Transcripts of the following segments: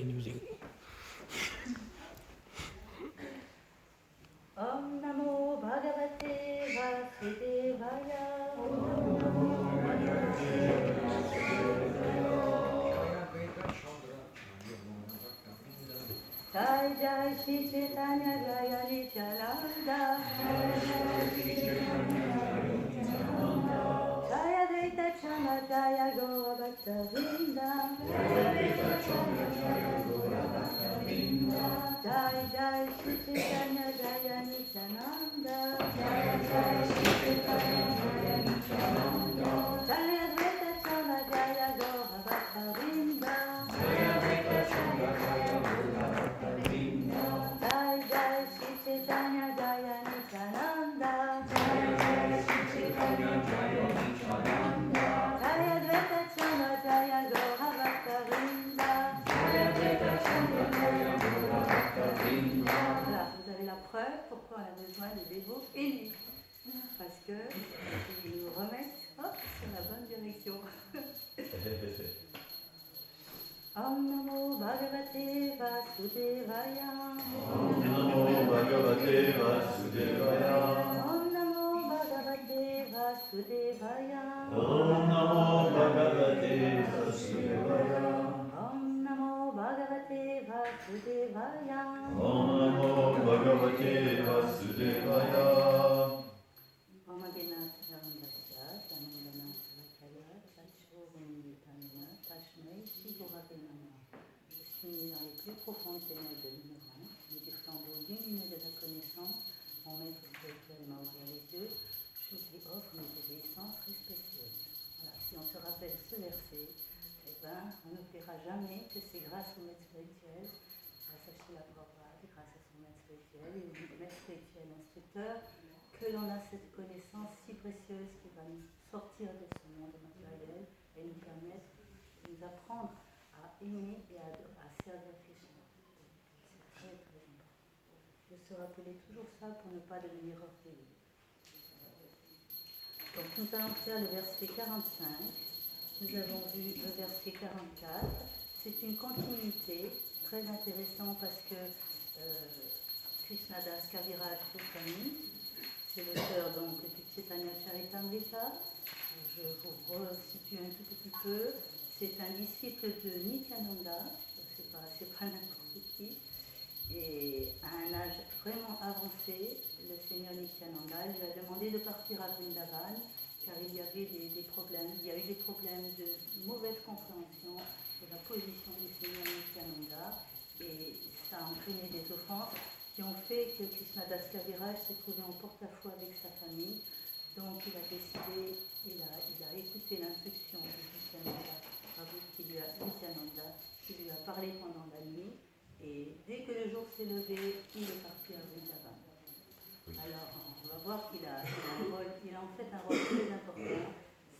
Om Namo Bhagavate Vasudevaya. Jai Jai Shri Chaitanya Jaya Nityananda. Jaya Advaita Chama Jaya Gaura Bhakta Vrinda. Jai Jai Shri Chaitanya Jaya Nityananda. Jaya Advaita Chama Jaya Gaura Bhakta Vrinda. Jai Jai Shri Chaitanya Jaya Nityananda. Jaya Advaita Chama Jaya Gaura Bhakta Vrinda. Voilà, vous avez la preuve pourquoi on a besoin de dévots élus. Parce qu'ils nous remettent sur la bonne direction. Om Namo Bhagavate Vasudevaya. Om Namo Bhagavate Vasudevaya. Om Namo Bhagavate Vasudevaya. Om Namo Bhagavate Vasudevaya. Om Namo Bhagavate Vasudevaya. Om Namo Bhagavate Vasudevaya. Om Agenat Ramandasya, Janandana Savakaya, Chachoramilitamina, Tashmei, Shigurave Nama. Je suis né dans les plus profondes ténèbres de l'ignorance, mais du flambeau lumineux de la connaissance, mon maître spirituel m'a ouvert les yeux, je lui offre mes obéissances respectueuses. Voilà, si on se rappelle ce verset, eh ben, on n'oubliera jamais que c'est grâce au maître spirituel, grâce à Srila Prabhupada, grâce à son maître spirituel, et le maître spirituel instructeur, que l'on a cette connaissance si précieuse qui va nous sortir de ce monde matériel et nous permettre de nous apprendre à aimer et à servir Krishna. C'est très très important. De se rappeler toujours ça pour ne pas devenir orgueilleux. Donc nous allons faire le verset 45. Nous avons vu le verset 44. C'est une continuité très intéressante parce que Krishnadas Kaviraj Goswami, c'est l'auteur donc du Chaitanya Charitamrita. Je vous resitue un tout petit peu. C'est un disciple de Nityananda, c'est pas n'importe qui. Et à un âge vraiment avancé, le Seigneur Nityananda lui a demandé de partir à Vrindavan car il y avait des problèmes. Il y a eu des problèmes de mauvaise compréhension de la position du Seigneur Nityananda et ça a entraîné des offenses qui ont fait que Krishnadas Kaviraj s'est trouvé en porte-à-faux avec sa famille. Donc il a décidé, il a écouté l'instruction de Nityananda, Nityananda, qui lui a parlé pendant la nuit. Et dès que le jour s'est levé, il est parti à Vrindavan. Alors on va voir qu'il a en fait un rôle très important.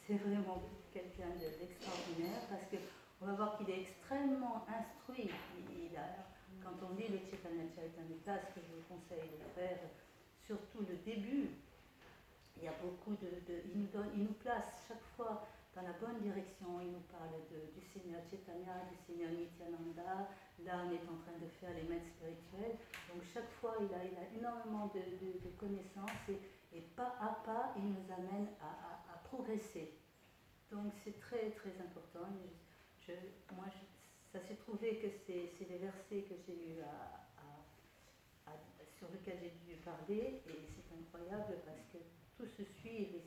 C'est vraiment quelqu'un d'extraordinaire parce qu'on va voir qu'il est extrêmement instruit. Quand on lit le Chaitanya Charitamrita, ce que je vous conseille de faire, surtout le début, il y a beaucoup il nous place chaque fois dans la bonne direction. Il nous parle du Seigneur Chaitanya, du Seigneur Nityananda. Là, on est en train de faire les maîtres spirituels. Donc chaque fois, il a énormément de connaissances et pas à pas, il nous amène à progresser. Donc c'est très très important. Ça s'est trouvé que c'est les versets que j'ai eu sur lesquels j'ai dû parler et c'est incroyable parce que tout se suit et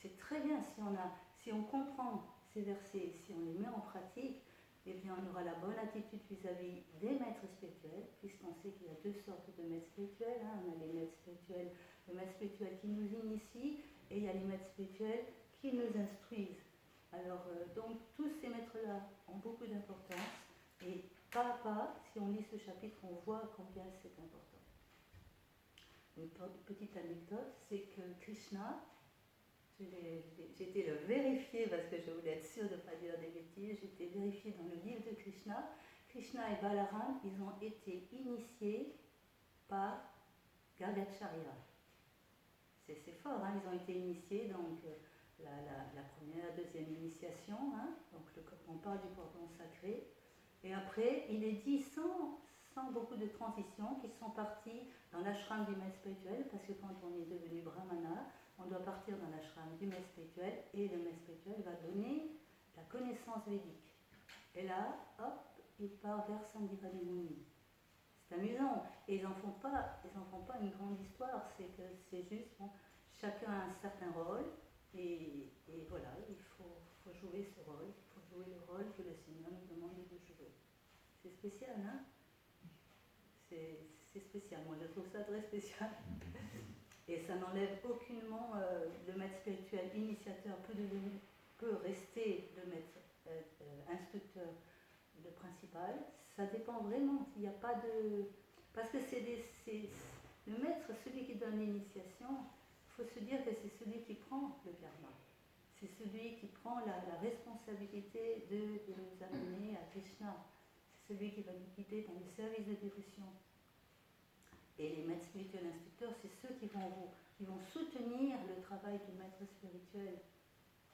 c'est très bien si on comprend ces versets, si on les met en pratique, eh bien on aura la bonne attitude vis-à-vis des maîtres spirituels, puisqu'on sait qu'il y a deux sortes de maîtres spirituels. On a les maîtres spirituels, le maître spirituel qui nous initie et il y a les maîtres spirituels qui nous instruisent. Alors, donc, tous ces maîtres-là ont beaucoup d'importance et pas à pas, si on lit ce chapitre, on voit combien c'est important. Une petite anecdote, c'est que Krishna, j'ai été le vérifier parce que je voulais être sûre de ne pas dire des bêtises, j'ai été vérifiée dans le livre de Krishna. Krishna et Balaram, ils ont été initiés par Gargacharya. C'est fort, hein, ils ont été initiés, donc la première, deuxième initiation, hein, donc on parle du cordon sacré, Et après, il est dit sans beaucoup de transition qu'ils sont partis dans l'ashram du maître spirituel, parce que quand on est devenu brahmana, on doit partir dans l'ashram du maître spirituel, et le maître spirituel va donner la connaissance védique. Et là, hop, il part vers Sandipani Muni. C'est amusant. Et ils n'en font pas une grande histoire, c'est que c'est juste, bon, chacun a un certain rôle, et voilà, il faut jouer ce rôle, il faut jouer le rôle que le Seigneur nous demande de jouer. C'est spécial, hein? C'est spécial, moi je trouve ça très spécial. Et ça n'enlève aucunement le maître spirituel initiateur peut rester le maître instructeur, le principal. Ça dépend vraiment, il n'y a pas de... Parce que le maître, celui qui donne l'initiation, il faut se dire que c'est celui qui prend le karma. C'est celui qui prend la responsabilité de nous amener à Krishna. C'est celui qui va nous guider dans le service de dévotion. Et les maîtres spirituels instructeurs, c'est ceux qui vont soutenir le travail du maître spirituel.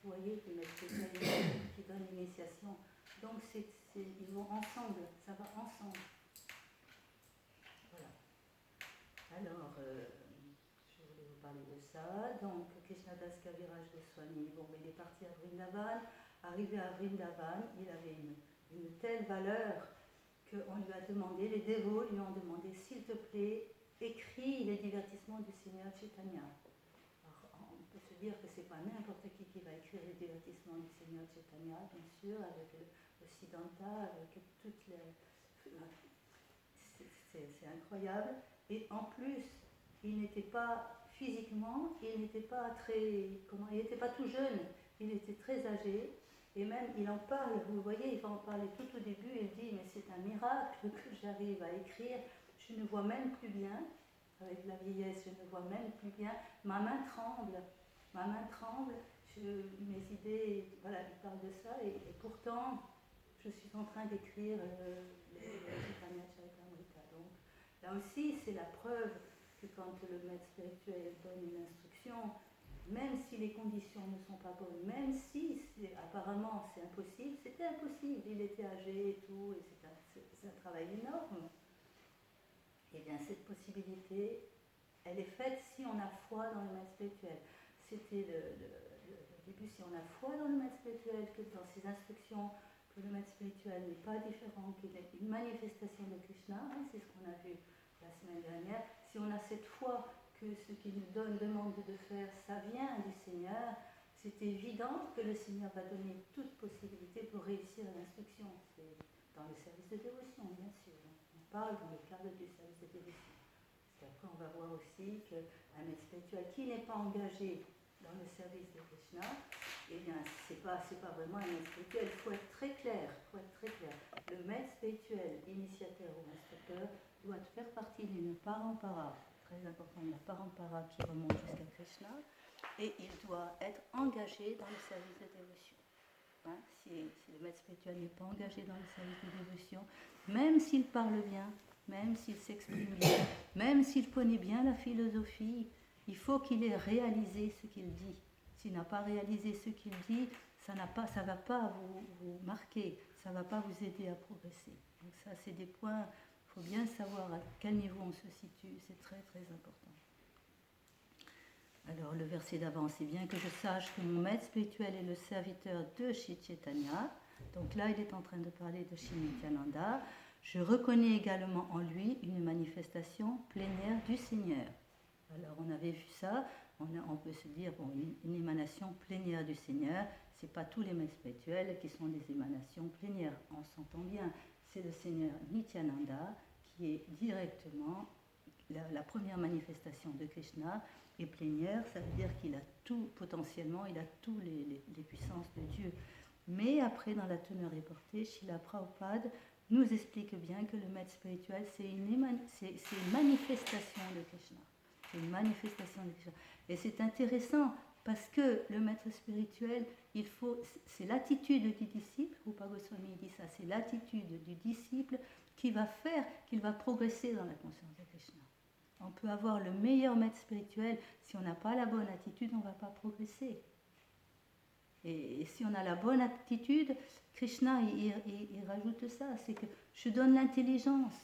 Vous voyez, le maître spirituel qui donne l'initiation. Donc ils vont ensemble, ça va ensemble. Voilà. Alors, je voulais vous parler de ça. Donc, Krishnadas Kaviraj Goswami, bon, il est parti à Vrindavan. Arrivé à Vrindavan, il avait une telle valeur qu'on lui a demandé, les dévots lui ont demandé, s'il te plaît, écris les divertissements du Seigneur Chaitanya. Alors, on peut se dire que c'est pas n'importe qui va écrire les divertissements du Seigneur Chaitanya, bien sûr, avec le Siddhanta, avec toutes les... C'est incroyable. Et en plus, il n'était pas physiquement, il n'était pas tout jeune, il était très âgé. Et même, il en parle, vous voyez, il va en parler tout au début, il dit, mais c'est un miracle que j'arrive à écrire, je ne vois même plus bien, avec la vieillesse, je ne vois même plus bien, ma main tremble, mes idées, voilà, il parle de ça, et pourtant, je suis en train d'écrire les Chaitanya Charitamrita. Donc, là aussi, c'est la preuve que quand le maître spirituel donne une instruction, même si les conditions ne sont pas bonnes, même si apparemment c'est impossible, c'était impossible, il était âgé et tout, et c'est un travail énorme. Et bien cette possibilité, elle est faite si on a foi dans le maître spirituel. C'était le début, si on a foi dans le maître spirituel, que dans ses instructions, que le maître spirituel n'est pas différent, qu'il est une manifestation de Krishna, hein, c'est ce qu'on a vu la semaine dernière. Si on a cette foi que ce qu'il nous demande de faire, ça vient du Seigneur, c'est évident que le Seigneur va donner toute possibilité pour réussir l'instruction. C'est dans le service de dévotion, bien sûr. On parle dans le cadre du service de dévotion. Parce qu'après, on va voir aussi qu'un maître spirituel qui n'est pas engagé dans le service de Krishna, eh bien, c'est pas vraiment un maître spirituel. Il faut être très clair, Le maître spirituel, initiateur ou instructeur, doit faire partie d'une parampara, très important, la parampara qui remonte jusqu'à Krishna, et il doit être engagé dans le service de dévotion. Hein, si le maître spirituel n'est pas engagé dans le service de dévotion, même s'il parle bien, même s'il s'exprime bien, même s'il connaît bien la philosophie, il faut qu'il ait réalisé ce qu'il dit. S'il n'a pas réalisé ce qu'il dit, ça ne va pas vous marquer, ça ne va pas vous aider à progresser. Donc ça, c'est des points, il faut bien savoir à quel niveau on se situe, c'est très très important. Alors le verset d'avant, c'est bien que je sache que mon maître spirituel est le serviteur de Shri Chaitanya. Donc là, il est en train de parler de Shri Nityananda. Je reconnais également en lui une manifestation plénière du Seigneur. Alors on avait vu ça, on peut se dire, bon, une émanation plénière du Seigneur, ce n'est pas tous les maîtres spirituels qui sont des émanations plénières, on s'entend bien. C'est le Seigneur Nityananda qui est directement la première manifestation de Krishna, et plénière, ça veut dire qu'il a tout, potentiellement, il a toutes les puissances de Dieu. Mais après, dans la teneur reportée, Srila Prabhupada nous explique bien que le maître spirituel, c'est une manifestation de Krishna. C'est une manifestation de Krishna. Et c'est intéressant parce que le maître spirituel, c'est l'attitude du disciple, Rupa Goswami dit ça, c'est l'attitude du disciple qui va faire qu'il va progresser dans la conscience de Krishna. On peut avoir le meilleur maître spirituel, si on n'a pas la bonne attitude, on ne va pas progresser. Et si on a la bonne attitude, Krishna, il rajoute ça, c'est que je donne l'intelligence,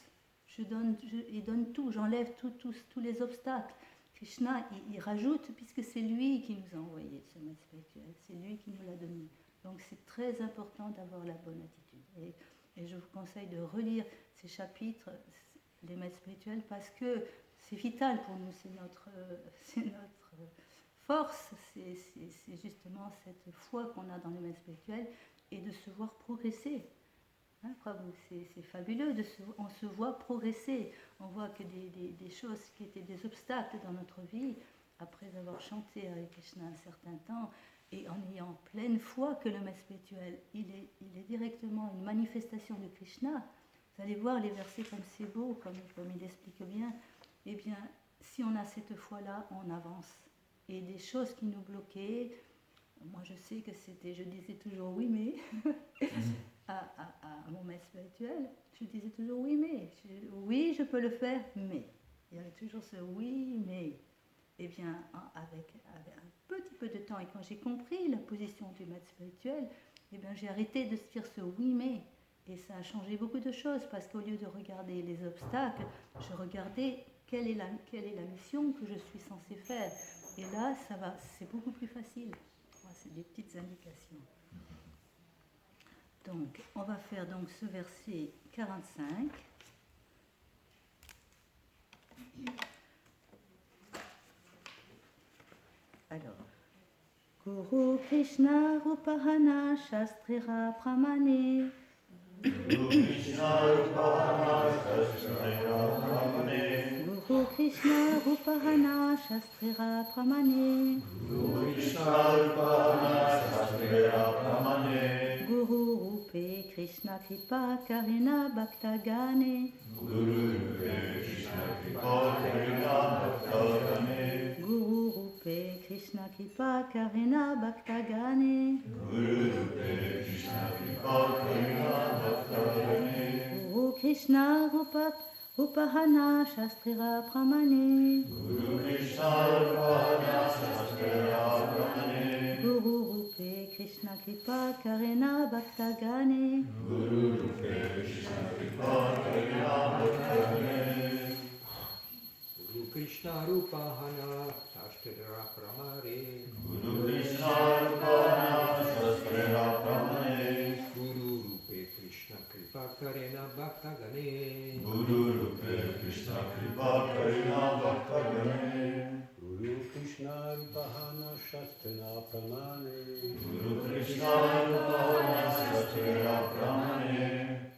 il donne tout, j'enlève tous les obstacles. Krishna, il rajoute, puisque c'est lui qui nous a envoyé ce maître spirituel, c'est lui qui nous l'a donné. Donc c'est très important d'avoir la bonne attitude. Et je vous conseille de relire ces chapitres, les maîtres spirituels, parce que c'est vital pour nous, c'est notre force, c'est justement cette foi qu'on a dans les maîtres spirituels et de se voir progresser. Hein, Prabhu, c'est fabuleux, on se voit progresser, on voit que des choses qui étaient des obstacles dans notre vie, après avoir chanté avec Krishna un certain temps, et en ayant pleine foi que le maître spirituel, il est directement une manifestation de Krishna. Vous allez voir les versets comme c'est beau, comme il explique bien. Eh bien, si on a cette foi-là, on avance. Et des choses qui nous bloquaient, moi je sais que je disais toujours oui mais à mon maître spirituel, je disais toujours oui mais, oui je peux le faire mais. Il y avait toujours ce oui mais. Eh bien, avec un petit peu de temps, et quand j'ai compris la position du maître spirituel, eh bien, j'ai arrêté de se dire ce oui mais. Et ça a changé beaucoup de choses, parce qu'au lieu de regarder les obstacles, je regardais quelle est la mission que je suis censée faire. Et là, c'est beaucoup plus facile. C'est des petites indications. Donc, on va faire donc ce verset 45. Alors, Guru Krishna Rupahana Shastrira Pramane. Guru Krishna Rupahana Shastrira Pramane. Guru Krishna Rupahana Shastrira Pramane. Guru Krishna Rupahana Shastrira Pramane. Guru Rupe Krishna Kripa Karina Bhaktagane. Guru Rupe Krishna Kripa Karina Bhaktagane. Guru Rupe Krishna Kripa Karina Bhaktagane. Guru Rupe Krishna Kripa Karina Bhaktagane. Guru Krishna Rupahana Shastrira Pramane. Guru Krishna Rupahana Shastrira Pramane. Guru Rupe Krishna Kripa Karina Bhaktagane. Guru Rupe Krishna Kripa Karina Bhaktagane. Guru Krishna Rupahana Shastrira Pramane. Guru Krishna Rupahana Shastrira Pramane. Guru Rupe Krishna Kripa Karena Bhaktagane. Guru Rupe Krishna Kripa Karina Bhaktagane. Guru Krishna Rupahana Shastrira Pramane. Guru Krishna Rupahana Shastrira Pramane.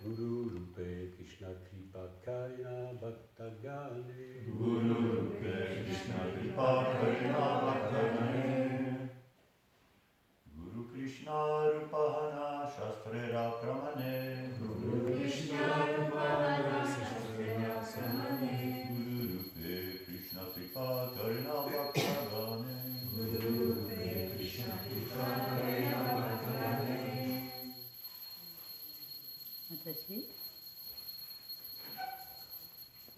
Guru Rupe Krishna Kripa Karina Bhaktagane. Guru Rupe Krishna Kripa Karina Bhaktagane. Guru Krishna Rupahana Shastrira Pramane. Guru Krishna Rupahana Shastrira Pramane. Guru Rupe Krishna Kripa Karina Bhaktagane. Guru Rupe Krishna Kripa Karina Bhaktagane. Attaché.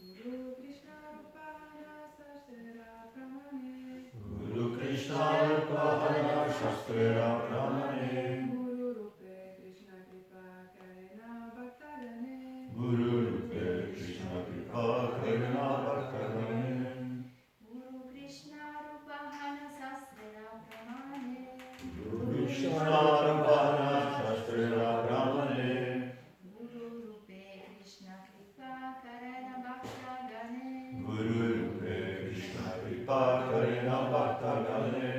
Guru Krishna Rupahana Shastrira Pramane. Guru Krishna Rupahana Shastrira Pramane. Guru Rupe Krishna Kripa Karena Bhaktagane. Guru Rupe Krishna Kripa Karina Bhaktagane. Guru Krishna Rupahana Shastrira Pramane. Guru Krishna Rupahana Shastrira Pramane. Guru Rupe Krishna Kripa Karena Bhaktagane. Guru Rupe Krishna Kripa Karina Bhaktagane.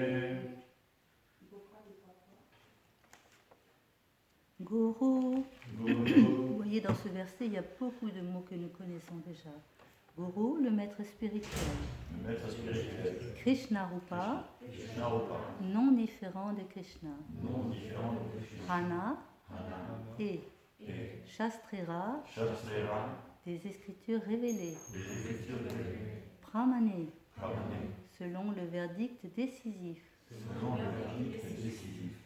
Guru. Guru. Vous voyez, dans ce verset, il y a beaucoup de mots que nous connaissons déjà. Guru, le maître spirituel. Le maître spirituel. Krishna Rupa, Krishna Rupa. non différent de Krishna. Non différent de Krishna. Hana Hana. et Et Shastrira, Shastrira. des écritures révélées. Des écritures révélées. Pramane, Pramane. selon le verdict décisif. Selon le verdict décisif.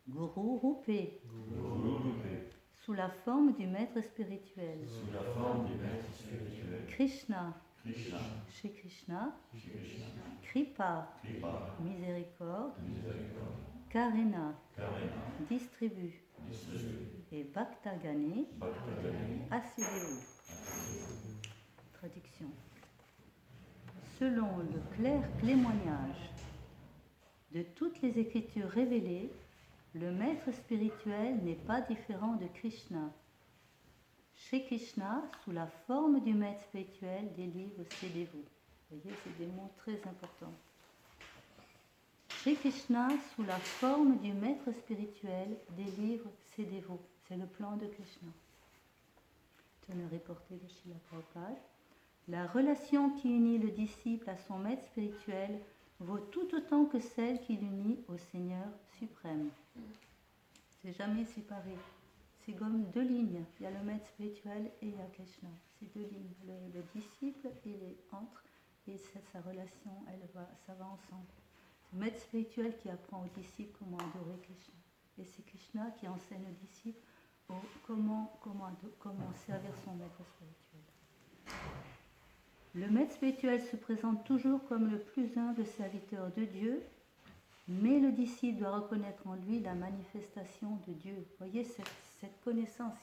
Guru Rupe, Guru Rupe. sous la forme du maître spirituel. Sous la forme du maître spirituel. Krishna, Krishna. chez Krishna. Shri Krishna. Kripa, Kripa. miséricorde. Miséricorde. Karena, Karena, distribue. Et Bhaktagane, Bhaktagane, Asideu. Traduction. Selon le clair témoignage de toutes les écritures révélées, le maître spirituel n'est pas différent de Krishna. Shri Krishna, sous la forme du maître spirituel, délivre ses dévots. Vous voyez, c'est des mots très importants. Shri Krishna, sous la forme du maître spirituel, délivre ses dévots. C'est le plan de Krishna. Teneur reporté de Srila Prabhupada. La relation qui unit le disciple à son maître spirituel vaut tout autant que celle qui l'unit au Seigneur suprême. C'est jamais séparé. C'est comme deux lignes. Il y a le maître spirituel et il y a Krishna. C'est deux lignes. Le disciple, il est entre et sa relation, ça va ensemble. C'est le maître spirituel qui apprend au disciple comment adorer Krishna. Et c'est Krishna qui enseigne au disciple comment servir son maître spirituel. Le maître spirituel se présente toujours comme le plus humble serviteur de Dieu, mais le disciple doit reconnaître en lui la manifestation de Dieu. Vous voyez cette connaissance,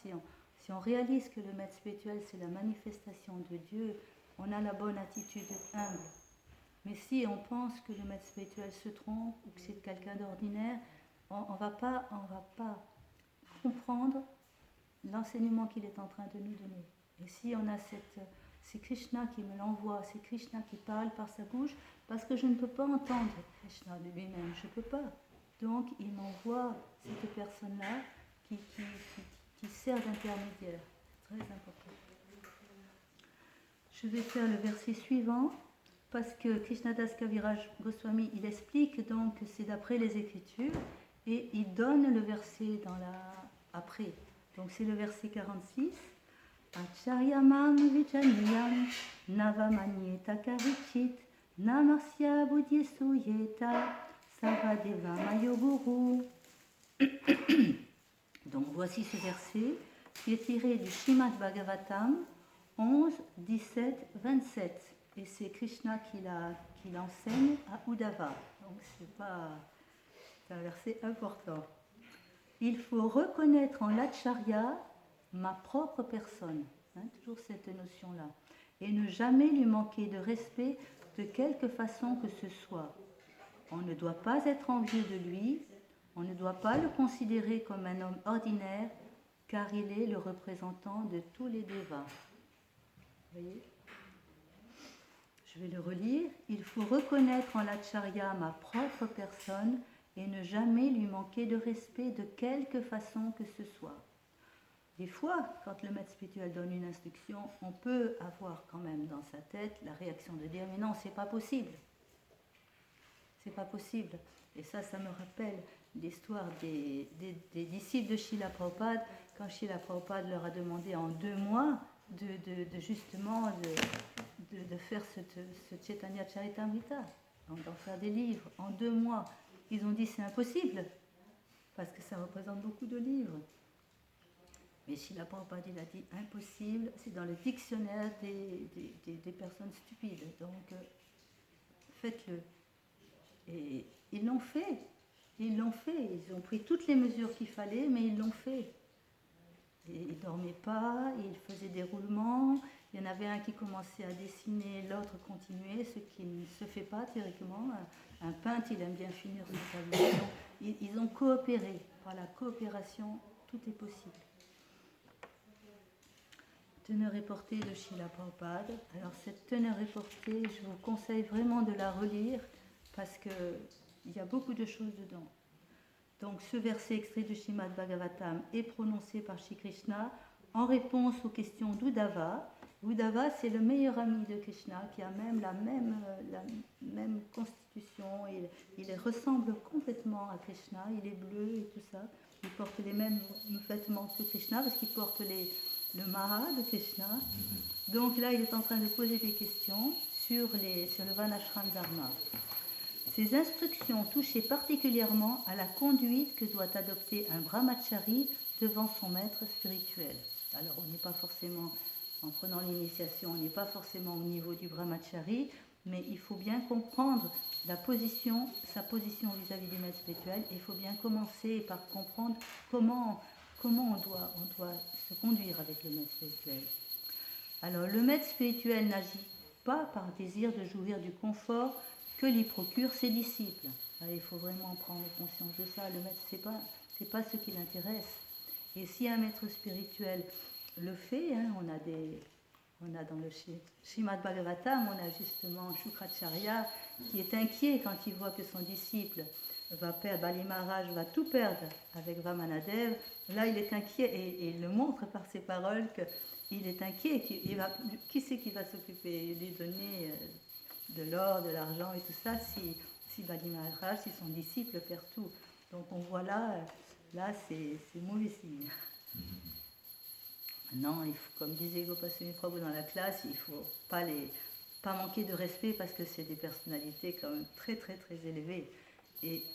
si on réalise que le maître spirituel c'est la manifestation de Dieu, on a la bonne attitude humble. Mais si on pense que le maître spirituel se trompe ou que c'est quelqu'un d'ordinaire, on va pas comprendre l'enseignement qu'il est en train de nous donner. Et si on a c'est Krishna qui me l'envoie, c'est Krishna qui parle par sa bouche, parce que je ne peux pas entendre Krishna de lui-même, je ne peux pas. Donc il m'envoie cette personne-là qui sert d'intermédiaire. C'est très important. Je vais faire le verset suivant, parce que Krishnadas Kaviraj Goswami, il explique donc que c'est d'après les Écritures, et il donne le verset après. Donc c'est le verset 46. Acharyamam vijaniyam navamanyeta karichit namasya buddhisuyeta savadeva mayoguru. Donc voici ce verset qui est tiré du Srimad Bhagavatam 11, 17, 27. Et c'est Krishna qui l'enseigne à Uddhava. Donc c'est un verset important. Il faut reconnaître en l'Acharya ma propre personne, toujours cette notion-là, et ne jamais lui manquer de respect de quelque façon que ce soit. On ne doit pas être envieux de lui, on ne doit pas le considérer comme un homme ordinaire, car il est le représentant de tous les devas. Vous voyez ? Je vais le relire. Il faut reconnaître en l'Acharya ma propre personne et ne jamais lui manquer de respect de quelque façon que ce soit. Des fois, quand le maître spirituel donne une instruction, on peut avoir quand même dans sa tête la réaction de dire « mais non, c'est pas possible ». C'est pas possible. Et ça me rappelle l'histoire des disciples de Srila Prabhupada, quand Srila Prabhupada leur a demandé en 2 mois de faire ce Chaitanya Charitamrita, donc d'en faire des livres en 2 mois. Ils ont dit c'est impossible, parce que ça représente beaucoup de livres. Mais Srila Prabhupada, il a dit impossible, c'est dans le dictionnaire des personnes stupides, donc faites-le. Et ils l'ont fait, ils ont pris toutes les mesures qu'il fallait, mais ils l'ont fait. Et ils ne dormaient pas, ils faisaient des roulements, il y en avait un qui commençait à dessiner, l'autre continuait, ce qui ne se fait pas théoriquement. Un peintre, il aime bien finir son tableau. Ils ont coopéré. Par la coopération, tout est possible. Teneur reportée de Srila Prabhupada. Alors cette teneur reportée, je vous conseille vraiment de la relire parce qu'il y a beaucoup de choses dedans. Donc ce verset extrait du Srimad Bhagavatam est prononcé par Shri Krishna en réponse aux questions d'Uddhava. Uddhava, c'est le meilleur ami de Krishna qui a même la même constitution. Il ressemble complètement à Krishna, il est bleu et tout ça. Il porte les mêmes vêtements que Krishna parce qu'il porte le Maha de Krishna. Donc là, il est en train de poser des questions sur le Varnashram Dharma. Ces instructions touchaient particulièrement à la conduite que doit adopter un brahmachari devant son maître spirituel. Alors, on n'est pas forcément, en prenant l'initiation, on n'est pas forcément au niveau du brahmachari, mais il faut bien comprendre sa position vis-à-vis du maître spirituel. Il faut bien commencer par comprendre comment on doit se conduire avec le maître spirituel. Alors, le maître spirituel n'agit pas par désir de jouir du confort que lui procurent ses disciples. Alors, il faut vraiment prendre conscience de ça. Le maître, c'est pas ce qui l'intéresse. Et si un maître spirituel le fait, on a dans le Srimad Bhagavatam, on a justement Shukracharya qui est inquiet quand il voit que son disciple va perdre, Bali Maharaj va tout perdre avec Vamanadev. Là, il est inquiet et il le montre par ses paroles qu'il est inquiet. Qui c'est qui va s'occuper, lui donner de l'or, de l'argent et tout ça si Bali Maharaj, si son disciple perd tout. Donc on voit là c'est mauvais signe. Maintenant, comme disait Gopaswami Prabhu dans la classe, il ne faut pas manquer de respect parce que c'est des personnalités quand même très très très élevées. Et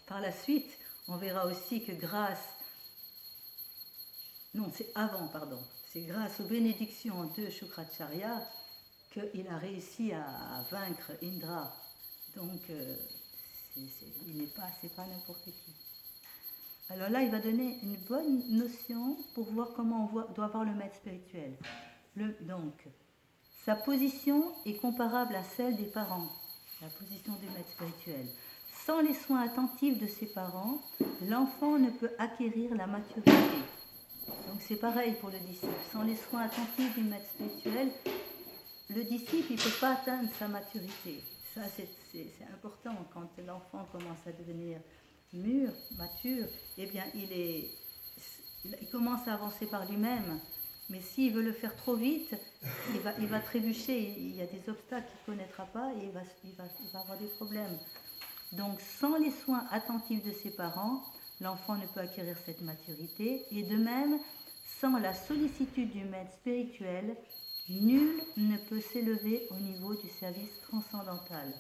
par la suite, on verra aussi que c'est grâce aux bénédictions de Shukracharya qu'il a réussi à vaincre Indra. Donc, c'est pas n'importe qui. Alors là, il va donner une bonne notion pour voir comment on doit voir le maître spirituel. Donc, sa position est comparable à celle des parents, la position du maître spirituel. Sans les soins attentifs de ses parents, l'enfant ne peut acquérir la maturité. Donc c'est pareil pour le disciple. Sans les soins attentifs du maître spirituel, le disciple ne peut pas atteindre sa maturité. Ça, c'est important. Quand l'enfant commence à devenir mature, eh bien, il commence à avancer par lui-même. Mais s'il veut le faire trop vite, il va trébucher. Il y a des obstacles qu'il ne connaîtra pas et il va avoir des problèmes. Donc, sans les soins attentifs de ses parents, l'enfant ne peut acquérir cette maturité. Et de même, sans la sollicitude du maître spirituel, nul ne peut s'élever au niveau du service transcendantal.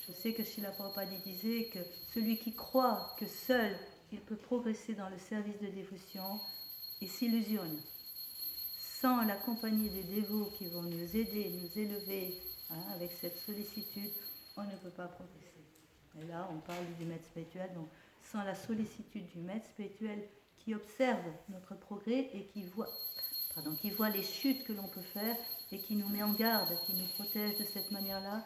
Je sais que Srila Prabhupada disait que celui qui croit que seul il peut progresser dans le service de dévotion, il s'illusionne. Sans la compagnie des dévots qui vont nous aider, nous élever avec cette sollicitude, on ne peut pas progresser. Et là, on parle du maître spirituel, donc sans la sollicitude du maître spirituel qui observe notre progrès et qui voit les chutes que l'on peut faire et qui nous met en garde, qui nous protège de cette manière-là.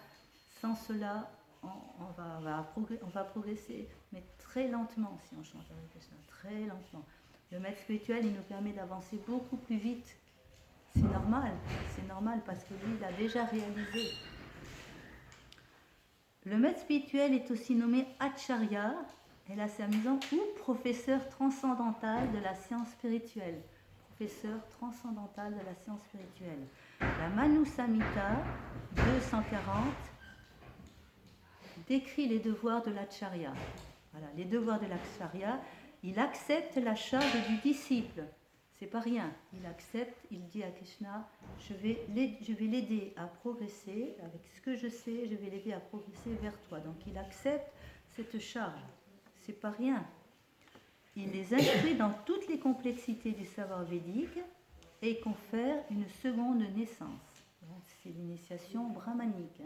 Sans cela, on va progresser, mais très lentement si on chante avec Krishna, très lentement. Le maître spirituel, il nous permet d'avancer beaucoup plus vite. C'est normal parce que lui, il a déjà réalisé. Le maître spirituel est aussi nommé Acharya, et là c'est amusant, ou professeur transcendantal de la science spirituelle. Professeur transcendantal de la science spirituelle. La Manu Samhita 240 décrit les devoirs de l'Acharya. Voilà, les devoirs de l'Acharya, il accepte la charge du disciple. C'est pas rien. Il dit à Krishna, je vais l'aider à progresser, avec ce que je sais, je vais l'aider à progresser vers toi. Donc il accepte cette charge. C'est pas rien. Il les instruit dans toutes les complexités du savoir védique et il confère une seconde naissance. Donc, c'est l'initiation brahmanique,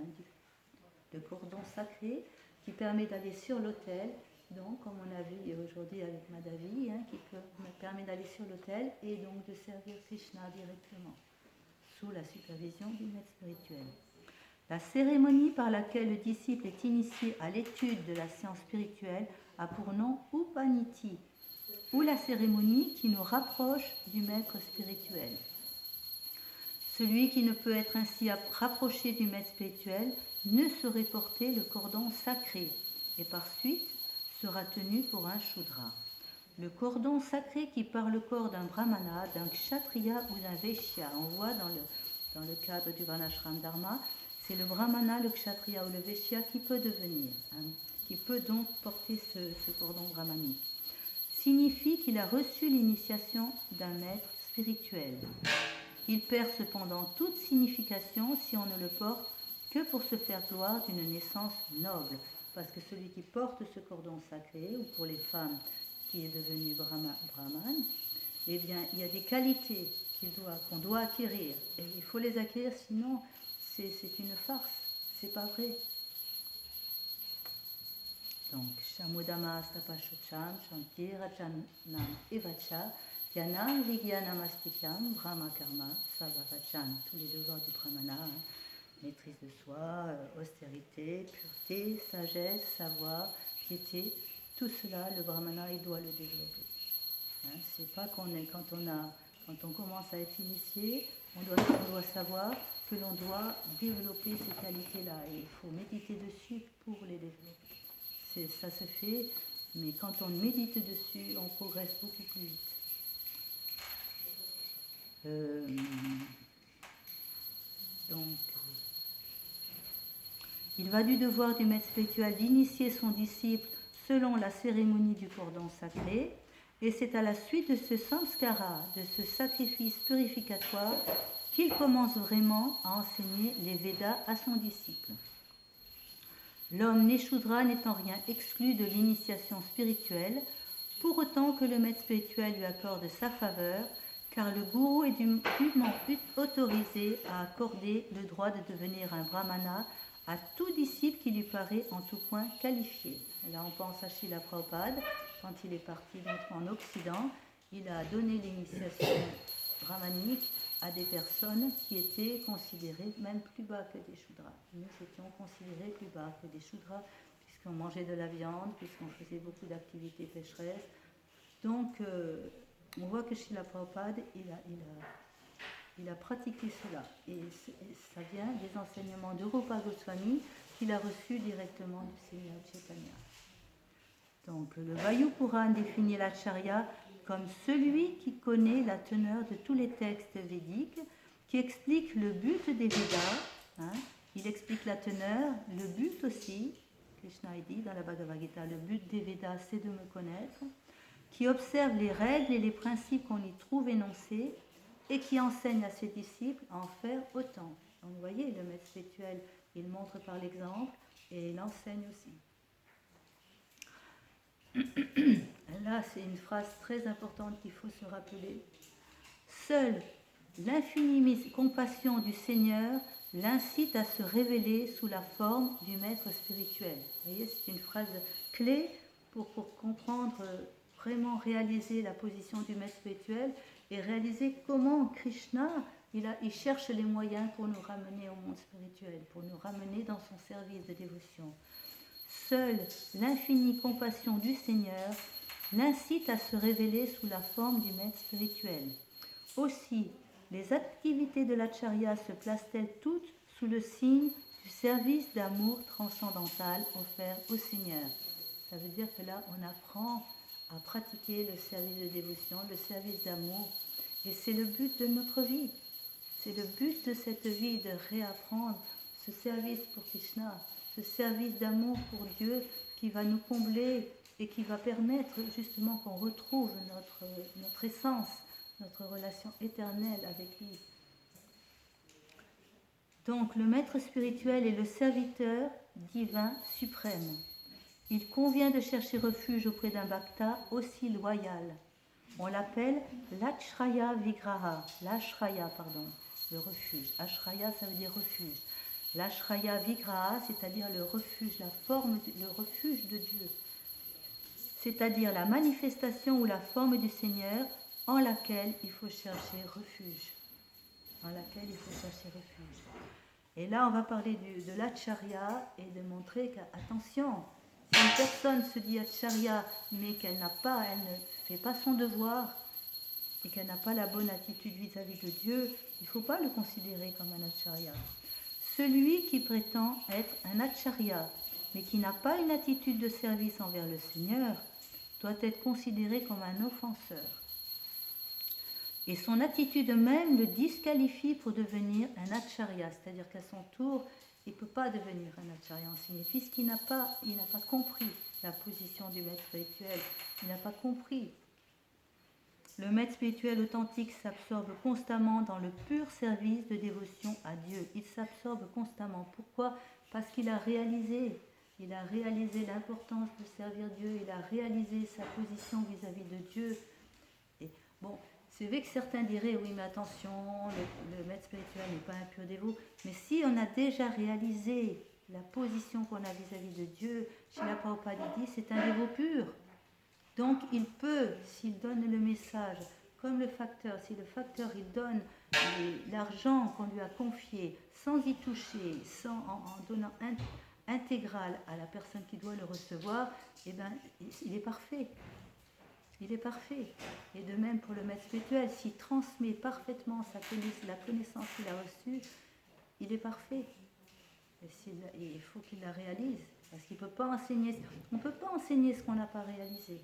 le cordon sacré qui permet d'aller sur l'autel. Donc, comme on a vu aujourd'hui avec Madhavi, qui permet d'aller sur l'autel et donc de servir Krishna directement, sous la supervision du maître spirituel. La cérémonie par laquelle le disciple est initié à l'étude de la science spirituelle a pour nom Upaniti, ou la cérémonie qui nous rapproche du maître spirituel. Celui qui ne peut être ainsi rapproché du maître spirituel ne saurait porter le cordon sacré et par suite sera tenu pour un Shudra. Le cordon sacré qui part le corps d'un brahmana, d'un kshatriya ou d'un vaishya, on voit dans le cadre du varnashram dharma, c'est le brahmana, le kshatriya ou le vaishya qui peut devenir, qui peut donc porter ce cordon brahmanique. Signifie qu'il a reçu l'initiation d'un maître spirituel. Il perd cependant toute signification si on ne le porte que pour se faire gloire d'une naissance noble. Parce que celui qui porte ce cordon sacré, ou pour les femmes qui est devenu brahman, eh bien, il y a des qualités qu'on doit acquérir. Et il faut les acquérir, sinon c'est une farce. C'est pas vrai. Donc, Shamudama Astapashocham, Shanti Rajanam Evacha, Yanam Vigyanam Astikam, Brahma Karma, Savavachan, tous les devoirs du Brahmana, hein. Maîtrise de soi, austérité, pureté, sagesse, savoir, piété, tout cela, le Brahmana, il doit le développer. Hein, c'est pas quand on commence à être initié, on doit savoir que l'on doit développer ces qualités-là et il faut méditer dessus pour les développer. Ça se fait, mais quand on médite dessus, on progresse beaucoup plus vite. Donc, il va du devoir du maître spirituel d'initier son disciple selon la cérémonie du cordon sacré, et c'est à la suite de ce samskara, de ce sacrifice purificatoire, qu'il commence vraiment à enseigner les Védas à son disciple. L'homme Neshudra n'étant rien exclu de l'initiation spirituelle, pour autant que le maître spirituel lui accorde sa faveur, car le gourou est dûment autorisé à accorder le droit de devenir un brahmana à tout disciple qui lui paraît en tout point qualifié. Et là, on pense à Srila Prabhupada, quand il est parti donc en Occident, il a donné l'initiation brahmanique à des personnes qui étaient considérées même plus bas que des Shudras. Nous étions considérés plus bas que des Shudras, puisqu'on mangeait de la viande, puisqu'on faisait beaucoup d'activités pécheresses. Donc, on voit que Srila Prabhupada, il a pratiqué cela. Et ça vient des enseignements de Rupa Goswami qu'il a reçus directement du Seigneur Chaitanya. Donc, le Vayu Puran définit l'acharya comme celui qui connaît la teneur de tous les textes védiques, qui explique le but des Védas. Hein. Il explique la teneur, le but aussi. Krishna a dit dans la Bhagavad Gita, le but des Védas, c'est de me connaître, qui observe les règles et les principes qu'on y trouve énoncés et qui enseigne à ses disciples à en faire autant. Donc, vous voyez, le maître spirituel, il montre par l'exemple et il enseigne aussi. Là, c'est une phrase très importante qu'il faut se rappeler. Seule l'infinie compassion du Seigneur l'incite à se révéler sous la forme du maître spirituel. Vous voyez, c'est une phrase clé pour comprendre, vraiment réaliser la position du maître spirituel et réaliser comment Krishna, il cherche les moyens pour nous ramener au monde spirituel, pour nous ramener dans son service de dévotion. Seule l'infinie compassion du Seigneur l'incite à se révéler sous la forme du maître spirituel. Aussi, les activités de l'acharya se placent-elles toutes sous le signe du service d'amour transcendantal offert au Seigneur. Ça veut dire que là, on apprend à pratiquer le service de dévotion, le service d'amour, et c'est le but de notre vie. C'est le but de cette vie de réapprendre ce service pour Krishna, ce service d'amour pour Dieu qui va nous combler et qui va permettre justement qu'on retrouve notre essence, notre relation éternelle avec lui. Donc le maître spirituel est le serviteur divin suprême. Il convient de chercher refuge auprès d'un bhakta aussi loyal. On l'appelle l'Ashraya Vigraha, le refuge. Ashraya, ça veut dire refuge. L'Ashraya Vigraha, c'est-à-dire le refuge, le refuge de Dieu. C'est-à-dire la manifestation ou la forme du Seigneur en laquelle il faut chercher refuge. Et là, on va parler de l'acharya et de montrer qu'attention, si une personne se dit acharya, mais qu'elle ne fait pas son devoir et qu'elle n'a pas la bonne attitude vis-à-vis de Dieu, il ne faut pas le considérer comme un acharya. Celui qui prétend être un acharya, mais qui n'a pas une attitude de service envers le Seigneur, doit être considéré comme un offenseur. Et son attitude même le disqualifie pour devenir un acharya, c'est-à-dire qu'à son tour, il ne peut pas devenir un acharya enseigné, puisqu'il n'a pas compris la position du maître spirituel, il n'a pas compris. Le maître spirituel authentique s'absorbe constamment dans le pur service de dévotion à Dieu. Il s'absorbe constamment. Pourquoi ? Parce qu'il a réalisé l'importance de servir Dieu, il a réalisé sa position vis-à-vis de Dieu. Et bon, c'est vrai que certains diraient, oui mais attention, le maître spirituel n'est pas un pur dévot, mais si on a déjà réalisé la position qu'on a vis-à-vis de Dieu, Srila Prabhupada dit, c'est un dévot pur. Donc il peut, s'il donne le message, comme le facteur, si le facteur il donne l'argent qu'on lui a confié sans y toucher, en donnant intégral à la personne qui doit le recevoir, eh ben, il est parfait. Il est parfait. Et de même pour le maître spirituel, s'il transmet parfaitement la connaissance qu'il a reçue, il est parfait. Et il faut qu'il la réalise. Parce qu'il peut pas enseigner. On ne peut pas enseigner ce qu'on n'a pas réalisé.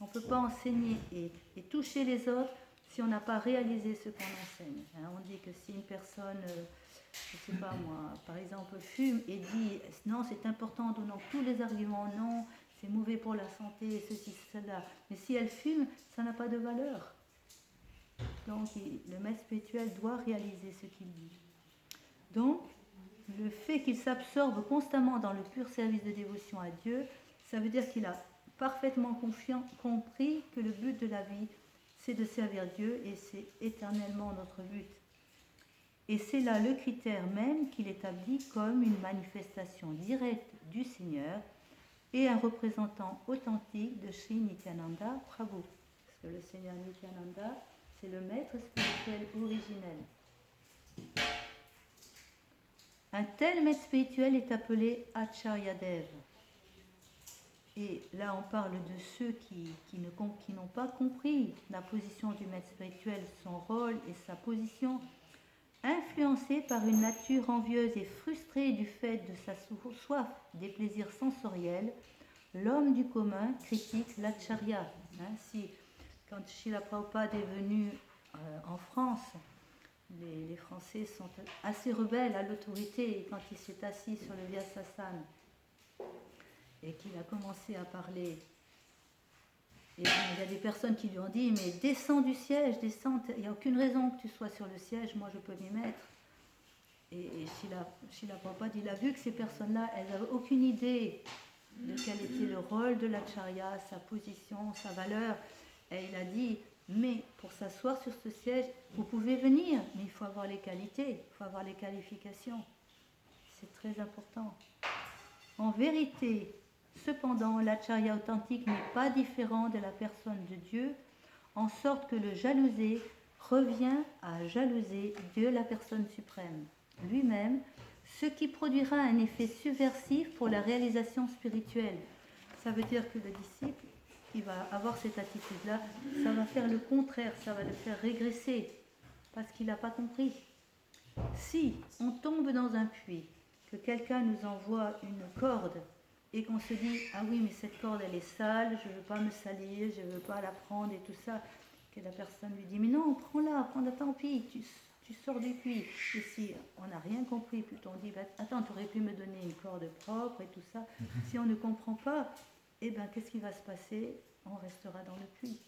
On ne peut pas enseigner et toucher les autres si on n'a pas réalisé ce qu'on enseigne. Hein, on dit que si une personne, je ne sais pas moi, par exemple, fume et dit non, c'est important en donnant tous les arguments, non, c'est mauvais pour la santé, ceci, cela. Mais si elle fume, ça n'a pas de valeur. Donc le maître spirituel doit réaliser ce qu'il dit. Donc, le fait qu'il s'absorbe constamment dans le pur service de dévotion à Dieu, ça veut dire qu'il a parfaitement compris que le but de la vie, c'est de servir Dieu et c'est éternellement notre but. Et c'est là le critère même qu'il établit comme une manifestation directe du Seigneur et un représentant authentique de Sri Nityananda Prabhu. Parce que le Seigneur Nityananda, c'est le maître spirituel originel. Un tel maître spirituel est appelé Acharya Dev. Et là, on parle de ceux qui n'ont pas compris la position du maître spirituel, son rôle et sa position, influencés par une nature envieuse et frustrée du fait de sa soif des plaisirs sensoriels. L'homme du commun critique l'acharya. Quand Srila Prabhupada est venu en France, les Français sont assez rebelles à l'autorité. Et quand il s'est assis sur le Vyasasana et qu'il a commencé à parler, et bien, il y a des personnes qui lui ont dit mais descends du siège, descends, il n'y a aucune raison que tu sois sur le siège, moi je peux m'y mettre. Et Srila Prabhupada, il a vu que ces personnes-là, elles n'avaient aucune idée de quel était le rôle de l'acharya, sa position, sa valeur. Et il a dit, mais pour s'asseoir sur ce siège, vous pouvez venir, mais il faut avoir les qualités, il faut avoir les qualifications. C'est très important. En vérité, cependant, l'acharya authentique n'est pas différent de la personne de Dieu, en sorte que le jalousé revient à jalouser Dieu, la personne suprême, lui-même, ce qui produira un effet subversif pour la réalisation spirituelle. Ça veut dire que le disciple, qui va avoir cette attitude-là, ça va faire le contraire, ça va le faire régresser, parce qu'il n'a pas compris. Si on tombe dans un puits, que quelqu'un nous envoie une corde, et qu'on se dit, ah oui, mais cette corde, elle est sale, je ne veux pas me salir, je ne veux pas la prendre et tout ça, que la personne lui dit, mais non, prends-la, tant pis, tu sors du puits. Et si on n'a rien compris, plutôt on dit, bah, attends, tu aurais pu me donner une corde propre et tout ça. Si on ne comprend pas, eh bien, qu'est-ce qui va se passer? On restera dans le puits.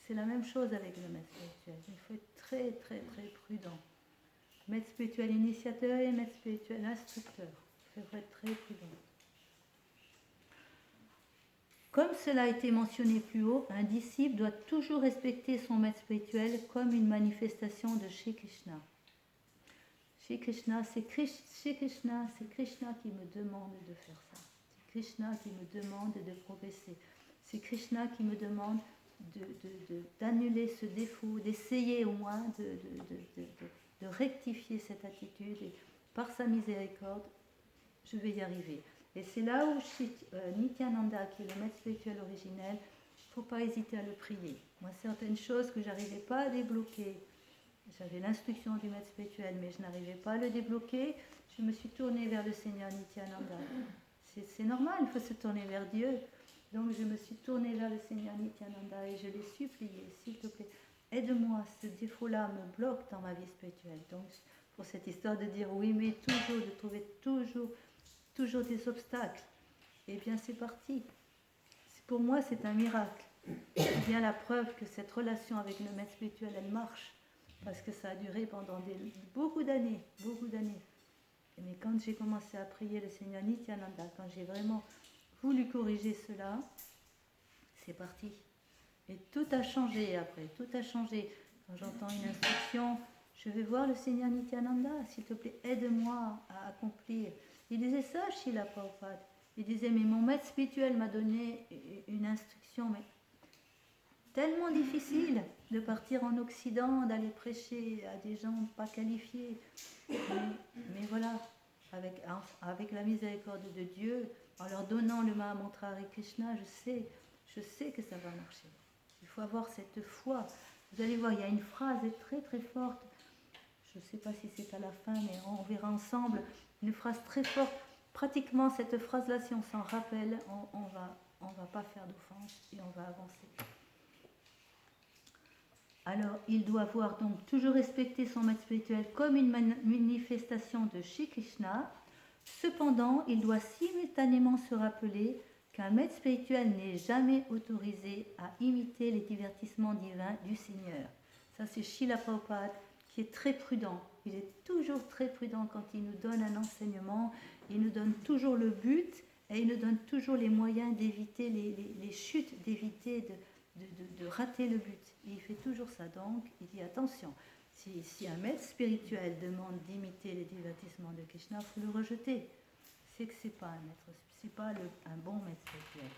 C'est la même chose avec le maître spirituel. Il faut être très, très, très prudent. Maître spirituel initiateur et maître spirituel instructeur. Il faut être très prudent. Comme cela a été mentionné plus haut, un disciple doit toujours respecter son maître spirituel comme une manifestation de Shri Krishna. Shri Krishna, c'est Krishna qui me demande de faire ça. C'est Krishna qui me demande de progresser. C'est Krishna qui me demande d'annuler ce défaut, d'essayer au moins de rectifier cette attitude. Et par sa miséricorde, je vais y arriver. Et c'est là où Nityananda, qui est le maître spirituel originel, il ne faut pas hésiter à le prier. Moi, certaines choses que je n'arrivais pas à débloquer, j'avais l'instruction du maître spirituel, mais je n'arrivais pas à le débloquer, je me suis tournée vers le Seigneur Nityananda. C'est normal, il faut se tourner vers Dieu. Donc je me suis tournée vers le Seigneur Nityananda et je l'ai supplié, s'il te plaît, aide-moi, ce défaut-là me bloque dans ma vie spirituelle. Donc pour cette histoire de dire oui, mais toujours, de trouver toujours des obstacles, eh bien c'est parti. Pour moi c'est un miracle. C'est bien la preuve que cette relation avec le maître spirituel, elle marche, parce que ça a duré pendant beaucoup d'années. Mais quand j'ai commencé à prier le Seigneur Nityananda, quand j'ai vraiment voulu corriger cela, c'est parti. Et tout a changé après, tout a changé. Quand j'entends une instruction, je vais voir le Seigneur Nityananda, s'il te plaît, aide-moi à accomplir. Il disait ça, Srila Prabhupada. Il disait, mais mon maître spirituel m'a donné une instruction, mais tellement difficile de partir en Occident, d'aller prêcher à des gens pas qualifiés. Mais voilà, avec la miséricorde de Dieu, en leur donnant le Mahamantra Hare Krishna, je sais que ça va marcher. Il faut avoir cette foi. Vous allez voir, il y a une phrase très très forte. Je ne sais pas si c'est à la fin, mais on verra ensemble. Une phrase très forte. Pratiquement, cette phrase-là, si on s'en rappelle, on va pas faire d'offense et on va avancer. Alors, il doit voir donc toujours respecter son maître spirituel comme une manifestation de Shri Krishna. Cependant, il doit simultanément se rappeler qu'un maître spirituel n'est jamais autorisé à imiter les divertissements divins du Seigneur. Ça, c'est Srila Prabhupada qui est très prudent. Il est toujours très prudent quand il nous donne un enseignement. Il nous donne toujours le but et il nous donne toujours les moyens d'éviter les chutes, d'éviter de rater le but. Il fait toujours ça. Donc, il dit attention, si un maître spirituel demande d'imiter les divertissements de Krishna, il faut le rejeter. C'est que c'est pas un maître, c'est pas un bon maître spirituel.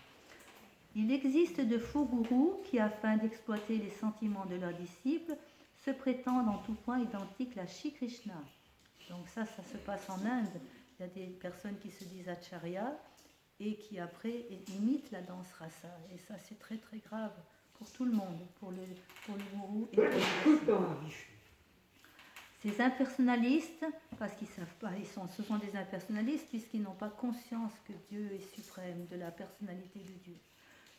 Il existe de faux gourous qui, afin d'exploiter les sentiments de leurs disciples, se prétendent en tout point identiques à Shri Krishna. Donc ça se passe en Inde. Il y a des personnes qui se disent acharya et qui après imitent la danse rasa. Et ça, c'est très très grave pour tout le monde, pour le gourou et pour les disciples. Ces impersonnalistes, parce qu'ils ne savent pas, ce sont des impersonnalistes puisqu'ils n'ont pas conscience que Dieu est suprême, de la personnalité de Dieu,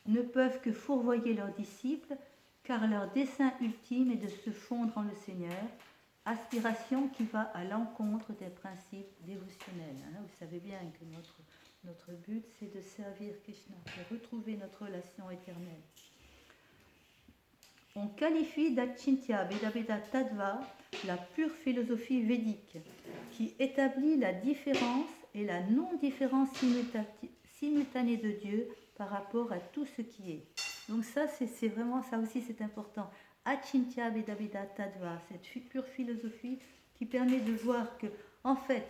ne peuvent que fourvoyer leurs disciples, car leur dessein ultime est de se fondre en le Seigneur, aspiration qui va à l'encontre des principes dévotionnels. Vous savez bien que notre but, c'est de servir Krishna, de retrouver notre relation éternelle. On qualifie d'Achintya Vedaveda Tattva la pure philosophie védique, qui établit la différence et la non-différence simultanée de Dieu par rapport à tout ce qui est. Donc ça, c'est vraiment, ça aussi c'est important. Achintya Vedaveda Tattva, cette pure philosophie qui permet de voir que, en fait,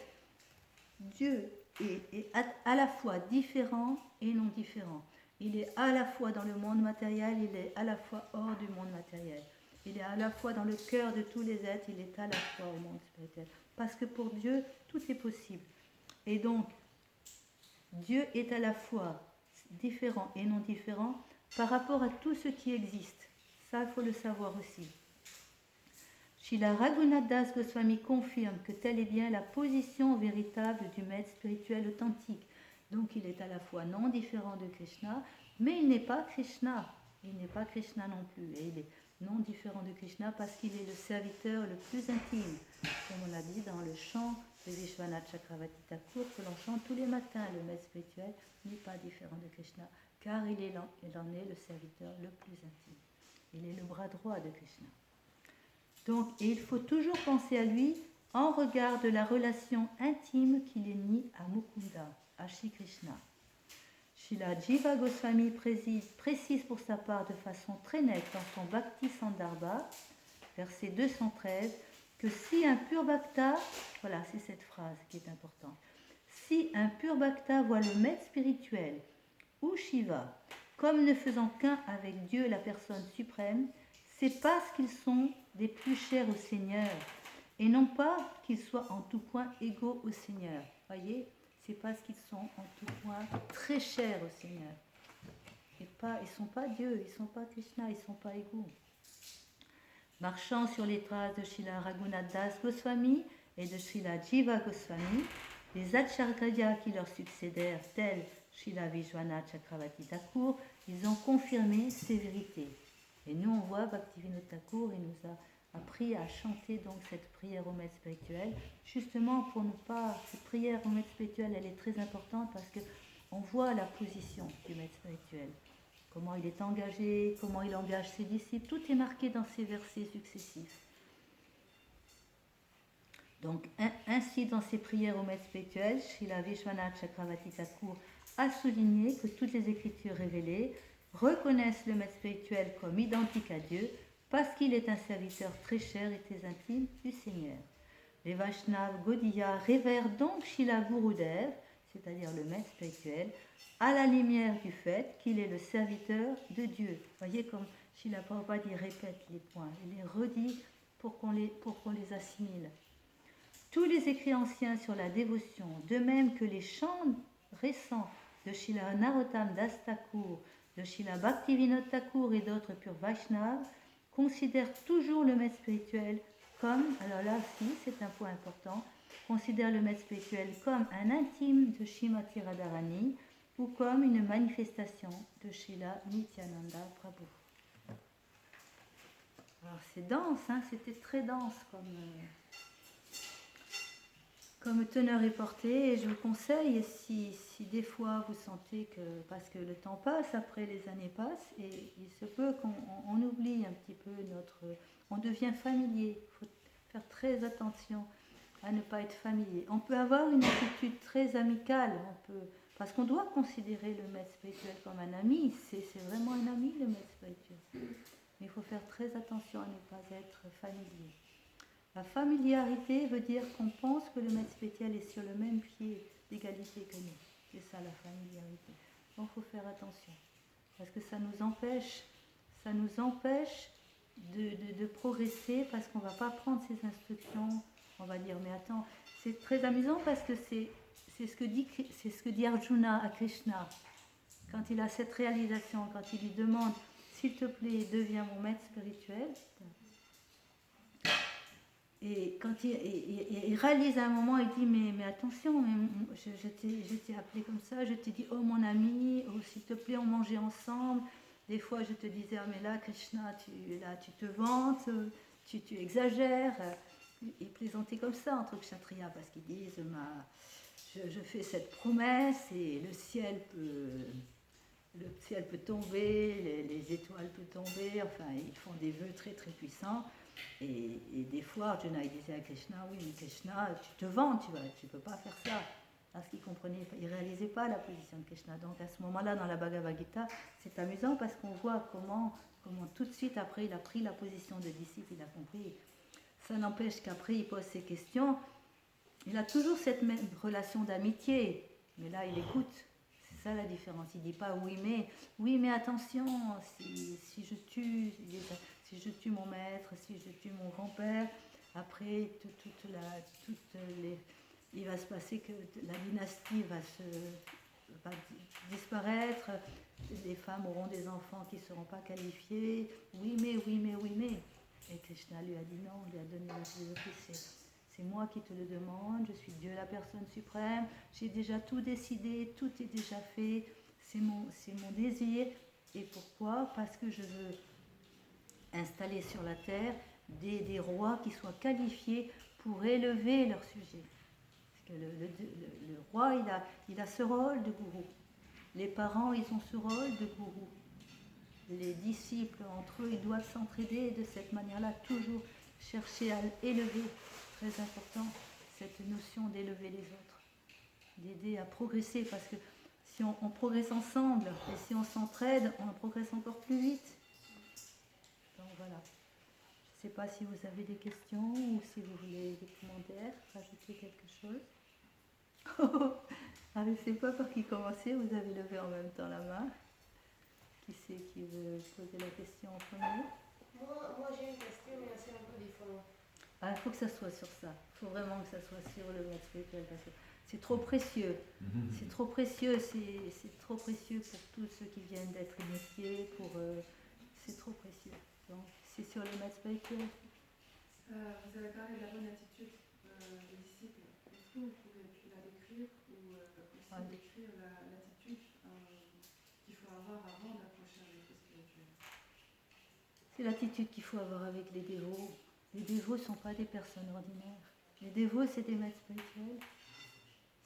Dieu est à la fois différent et non différent. Il est à la fois dans le monde matériel, il est à la fois hors du monde matériel. Il est à la fois dans le cœur de tous les êtres, il est à la fois au monde spirituel. Parce que pour Dieu, tout est possible. Et donc, Dieu est à la fois différent et non différent par rapport à tout ce qui existe. Ça, il faut le savoir aussi. Srila Raghunath Das Goswami confirme que telle est bien la position véritable du maître spirituel authentique. Donc il est à la fois non différent de Krishna, mais il n'est pas Krishna. Il n'est pas Krishna non plus. Et il est non différent de Krishna parce qu'il est le serviteur le plus intime. Comme on l'a dit dans le chant de Vishwanath Chakravarti Thakur, que l'on chante tous les matins, le maître spirituel n'est pas différent de Krishna, car il en est le serviteur le plus intime. Il est le bras droit de Krishna. Donc, et il faut toujours penser à lui en regard de la relation intime qui les lie à Mukunda, à Shri Krishna. Srila Jiva Goswami précise pour sa part de façon très nette dans son Bhakti Sandarbha, verset 213, que si un pur bhakta, voilà, c'est cette phrase qui est importante, si un pur bhakta voit le maître spirituel ou Shiva comme ne faisant qu'un avec Dieu, la personne suprême, c'est parce qu'ils sont des plus chers au Seigneur et non pas qu'ils soient en tout point égaux au Seigneur. Voyez, c'est parce qu'ils sont en tout point très chers au Seigneur. Et pas, ils ne sont pas Dieu, ils ne sont pas Krishna, ils ne sont pas égaux. Marchant sur les traces de Srila Raghunath Das Goswami et de Srila Jiva Goswami, les acharya qui leur succédèrent, tels Srila Vishwanath Chakravarti Thakur, ils ont confirmé ces vérités. Et nous, on voit Bhaktivinoda Thakur, il nous a appris à chanter donc cette prière au maître spirituel, justement pour ne pas... Cette prière au maître spirituel, elle est très importante parce qu'on voit la position du maître spirituel, comment il est engagé, comment il engage ses disciples, tout est marqué dans ces versets successifs. Donc, ainsi, dans ses prières au maître spirituel, Srila Vishwanath Chakravarti Thakur a souligné que toutes les écritures révélées reconnaissent le maître spirituel comme identique à Dieu parce qu'il est un serviteur très cher et très intime du Seigneur. Les Vaishnavas Gaudiya révèrent donc Srila Gurudev, c'est-à-dire le maître spirituel, à la lumière du fait qu'il est le serviteur de Dieu. Voyez comme Srila Prabhupada il répète les points, il les redit pour qu'on les assimile. Tous les écrits anciens sur la dévotion, de même que les chants récents de Srila Narottam Das Thakur, de Srila Bhaktivinoda Thakur et d'autres purs Vaishnavas, considèrent toujours le maître spirituel comme, alors là aussi c'est un point important, considèrent le maître spirituel comme un intime de Srimati Radharani ou comme une manifestation de Srila Nityananda Prabhu. Alors c'est dense, hein, c'était très dense comme teneur et portée, et je vous conseille, si des fois vous sentez que, parce que le temps passe, après les années passent, et il se peut qu'on oublie un petit peu on devient familier, il faut faire très attention à ne pas être familier. On peut avoir une attitude très amicale, parce qu'on doit considérer le maître spirituel comme un ami, c'est vraiment un ami le maître spirituel. Mais il faut faire très attention à ne pas être familier. La familiarité veut dire qu'on pense que le maître spirituel est sur le même pied d'égalité que nous. C'est ça la familiarité. Donc il faut faire attention. Parce que ça nous empêche de progresser, parce qu'on ne va pas prendre ses instructions. On va dire, mais attends, c'est très amusant parce que c'est ce que dit Arjuna à Krishna. Quand il a cette réalisation, quand il lui demande, s'il te plaît, deviens mon maître spirituel. Et quand il réalise à un moment, il dit, mais attention, je t'ai appelé comme ça, je t'ai dit, oh mon ami, oh s'il te plaît, on mangeait ensemble. Des fois, je te disais, ah mais là, Krishna, tu te vantes, tu exagères. Il plaisantait comme ça entre kshatriyas, parce qu'ils disent, je fais cette promesse et le ciel peut tomber, les étoiles peuvent tomber, enfin, ils font des vœux très très puissants. Et des fois, Arjuna il disait à Krishna, oui, mais Krishna, tu te vantes, tu ne peux pas faire ça. Parce qu'il comprenait, il ne réalisait pas la position de Krishna. Donc à ce moment-là, dans la Bhagavad Gita, c'est amusant parce qu'on voit comment tout de suite après, il a pris la position de disciple, il a compris. Ça n'empêche qu'après, il pose ses questions. Il a toujours cette même relation d'amitié, mais là, il écoute. C'est ça la différence. Il ne dit pas oui, mais attention, si je tue mon maître, si je tue mon grand-père, après, il va se passer que la dynastie va disparaître, les femmes auront des enfants qui ne seront pas qualifiés. Oui, mais. Et Krishna lui a dit non, il lui a donné la philosophie, c'est moi qui te le demande, je suis Dieu la personne suprême, j'ai déjà tout décidé, tout est déjà fait, c'est mon désir. Et pourquoi ? Parce que je veux installer sur la terre des rois qui soient qualifiés pour élever leur sujet. Parce que le roi, il a ce rôle de gourou. Les parents, ils ont ce rôle de gourou. Les disciples, entre eux, ils doivent s'entraider de cette manière-là, toujours chercher à élever, très important, cette notion d'élever les autres, d'aider à progresser, parce que si on progresse ensemble, et si on s'entraide, on progresse encore plus vite. Donc voilà. Je ne sais pas si vous avez des questions, ou si vous voulez des commentaires, rajouter quelque chose. Ah, je ne sais pas par qui commencer, vous avez levé en même temps la main. Qui c'est qui veut poser la question en premier ? Moi j'ai une question, mais c'est un peu différent. Ah, il faut que ça soit sur ça. Il faut vraiment que ça soit sur le maître spirituel, parce que c'est trop précieux. C'est trop précieux, c'est trop précieux pour tous ceux qui viennent d'être initiés. C'est trop précieux. Donc, c'est sur le maître spirituel. Vous avez parlé de la bonne attitude des disciples. Est-ce que vous pouvez la décrire ou aussi décrire l'attitude qu'il faut avoir avant d'approcher un maître spirituel ? C'est l'attitude qu'il faut avoir avec les dévots. Les dévots ne sont pas des personnes ordinaires. Les dévots, c'est des maîtres spirituels.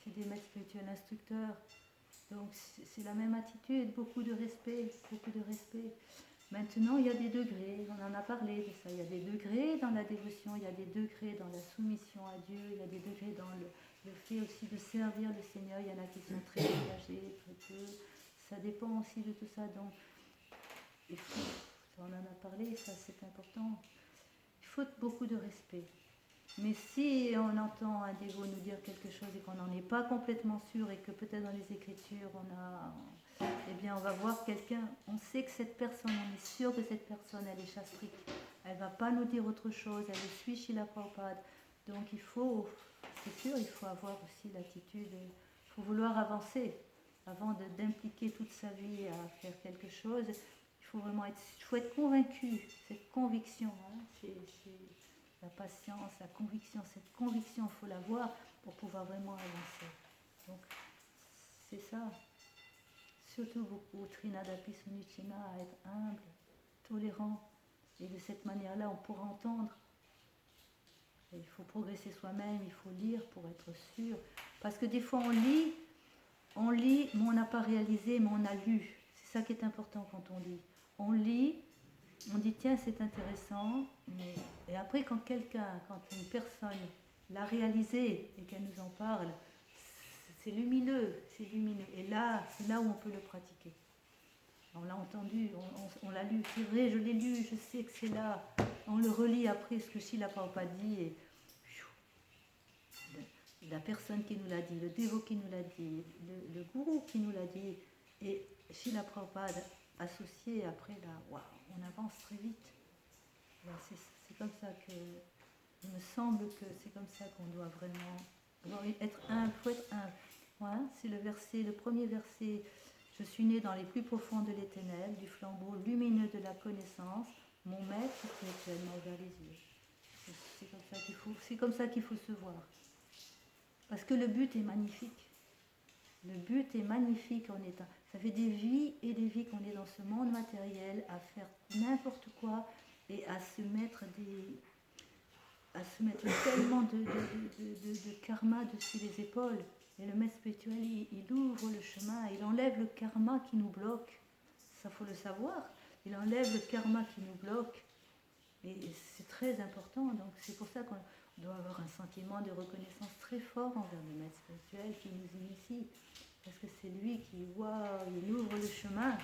C'est des maîtres spirituels instructeurs. Donc, c'est la même attitude, beaucoup de respect, beaucoup de respect. Maintenant, il y a des degrés, on en a parlé de ça. Il y a des degrés dans la dévotion, il y a des degrés dans la soumission à Dieu, il y a des degrés dans le fait aussi de servir le Seigneur. Il y en a qui sont très engagés, très peu. Ça dépend aussi de tout ça. Donc, on en a parlé, ça c'est important. Il faut beaucoup de respect. Mais si on entend un dévot nous dire quelque chose et qu'on n'en est pas complètement sûr et que peut-être dans les Écritures eh bien on va voir quelqu'un, on sait que cette personne, on est sûr que cette personne elle est chastrique, elle ne va pas nous dire autre chose, elle suit Srila Prabhupada. Donc c'est sûr, il faut avoir aussi l'attitude, il faut vouloir avancer avant d'impliquer toute sa vie à faire quelque chose. Il faut vraiment être convaincu, cette conviction, c'est la patience, la conviction, cette conviction, il faut l'avoir pour pouvoir vraiment avancer. Donc, c'est ça. Surtout beaucoup, Trinadapi Sunicina, à être humble, tolérant. Et de cette manière-là, on pourra entendre. Et il faut progresser soi-même, il faut lire pour être sûr. Parce que des fois, on lit, mais on n'a pas réalisé, mais on a lu. C'est ça qui est important quand on lit. On lit, on dit tiens c'est intéressant, et après quand une personne l'a réalisé et qu'elle nous en parle, c'est lumineux, et là c'est là où on peut le pratiquer. On l'a entendu, on l'a lu, c'est vrai, je l'ai lu, je sais que c'est là, on le relit après ce que Srila Prabhupada dit, et la personne qui nous l'a dit, le dévot qui nous l'a dit, le gourou qui nous l'a dit, et Srila Prabhupada associé après là, waouh, on avance très vite. C'est comme ça que, il me semble que c'est comme ça qu'on doit vraiment être humble, il faut être humble. Voilà, c'est le premier verset. Je suis né dans les plus profonds de les ténèbres, du flambeau lumineux de la connaissance, mon maître spirituel m'a ouvert les yeux. C'est comme ça qu'il faut se voir. Parce que le but est magnifique. Le but est magnifique, ça fait des vies et des vies qu'on est dans ce monde matériel à faire n'importe quoi et à se mettre tellement de karma dessus les épaules. Et le maître spirituel, il ouvre le chemin, il enlève le karma qui nous bloque. Ça faut le savoir. Il enlève le karma qui nous bloque. Et c'est très important. Donc c'est pour ça qu'on doit avoir un sentiment de reconnaissance très fort envers le maître spirituel qui nous initie. Parce que c'est lui qui il ouvre le chemin,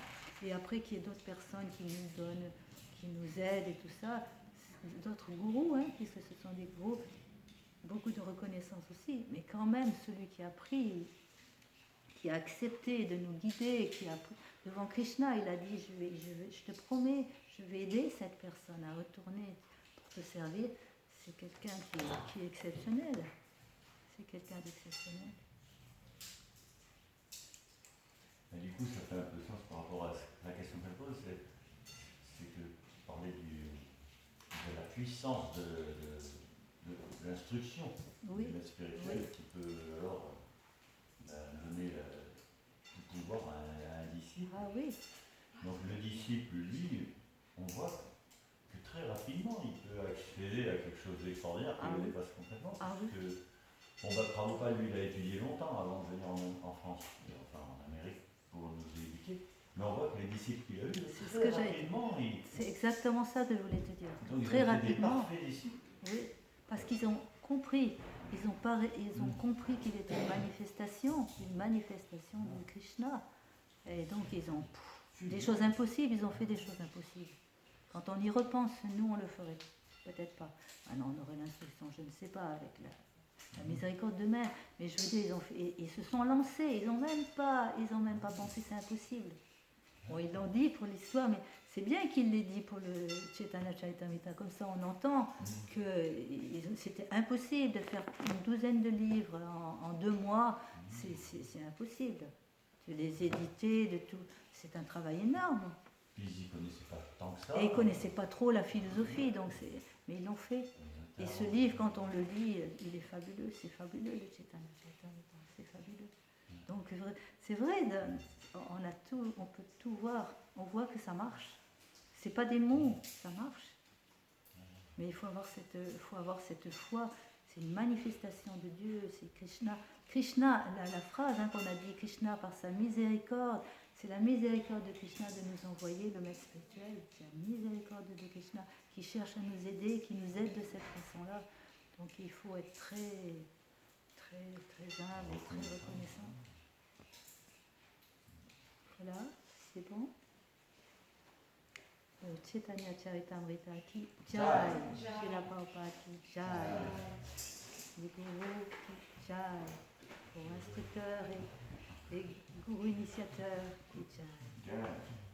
et après qu'il y ait d'autres personnes qui nous donnent, qui nous aident et tout ça, d'autres gourous, puisque ce sont des gourous, beaucoup de reconnaissance aussi, mais quand même celui qui a pris, qui a accepté de nous guider, devant Krishna, il a dit je te promets, je vais aider cette personne à retourner pour te servir, c'est quelqu'un qui est exceptionnel, c'est quelqu'un d'exceptionnel. Et du coup, ça fait un peu sens par rapport à la question qu'elle pose, c'est que parler de la puissance de l'instruction du maître spirituel qui peut alors donner tout pouvoir à un disciple. Ah oui. Donc le disciple, lui, on voit que très rapidement, il peut accéder à quelque chose d'extraordinaire qui le dépasse complètement. Parce que Prabhupada, lui, il a étudié longtemps avant de venir en France, enfin en Amérique, pour nous éduquer. Mais on voit que les disciples qu'il a eus, très rapidement, c'est exactement ça que je voulais te dire. Donc, très rapidement. Des parfaits disciples. Oui, parce qu'ils ont compris. Ils ont compris qu'il était une manifestation de Krishna. Et donc ils ont des choses impossibles, ils ont fait des choses impossibles. Quand on y repense, nous on le ferait peut-être pas. Maintenant on aurait l'instruction, je ne sais pas, avec la miséricorde de mer. Mais je veux dire, ils se sont lancés, ils n'ont même pas pensé c'est impossible. Bon, ils l'ont dit pour l'histoire, mais c'est bien qu'il l'ait dit pour le Chaitanya Charitamrita. Comme ça, on entend que c'était impossible de faire une douzaine de livres en 2 mois. C'est impossible. De les éditer, de tout. C'est un travail énorme. Puis ils ne connaissaient pas tant que ça. Et ils ne connaissaient pas trop la philosophie, mais ils l'ont fait. Et ce livre, quand on le lit, il est fabuleux. C'est fabuleux, le Chaitanya Charitamrita. C'est fabuleux. Donc, c'est vrai, on peut tout voir. On voit que ça marche. C'est pas des mots, ça marche. Mais il faut avoir cette foi. C'est une manifestation de Dieu, c'est Krishna. Krishna, la phrase qu'on a dit, Krishna par sa miséricorde, c'est la miséricorde de Krishna de nous envoyer le maître spirituel. C'est la miséricorde de Krishna qui cherche à nous aider, qui nous aide de cette façon-là. Donc il faut être très, très, très humble et très reconnaissant. Voilà, c'est bon. Chaitanya Charitamrita ki Jai, Srila Prabhupada ki Jai. les gourous qui Jai, pour instructeurs et gourous initiateurs qui Jai. Jai.